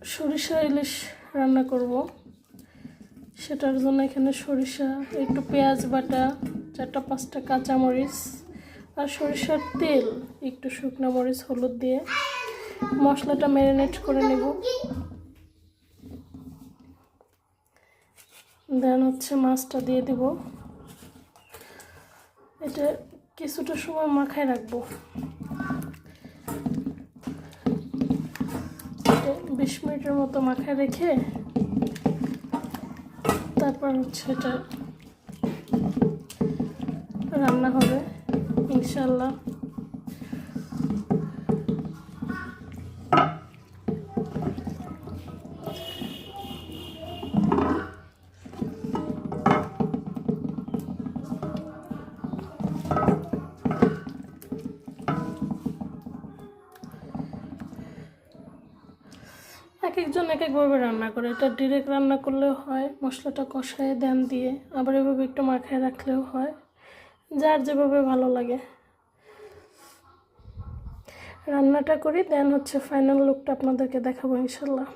সরিষা ইলিশ রান্না করব। সেটার জন্য এখানে সরিষা, একটু পেঁয়াজ বাটা, 4-5টা কাঁচামরিচ আর সরিষার তেল, একটু শুকনো মরিচ, হলুদ দিয়ে মশলাটা ম্যারিনেট করে নেব। দেন হচ্ছে মাছটা দিয়ে দিব। এটা কিছুটা সময় মাখায় রাখবো। 20 মিনিটের মতো মাখায় রেখে তারপর হচ্ছে এটা রান্না হবে ইনশাল্লাহ। এক একজন এক একভাবে রান্না করে। এটা ডিরেক্ট রান্না করলেও হয়, মশলাটা কষায় দেন দিয়ে, আবার এভাবে একটু মাখায় রাখলেও হয়, যার যেভাবে ভালো লাগে। রান্নাটা করি, দেন হচ্ছে ফাইনাল লুকটা আপনাদেরকে দেখাবো ইনশাল্লাহ।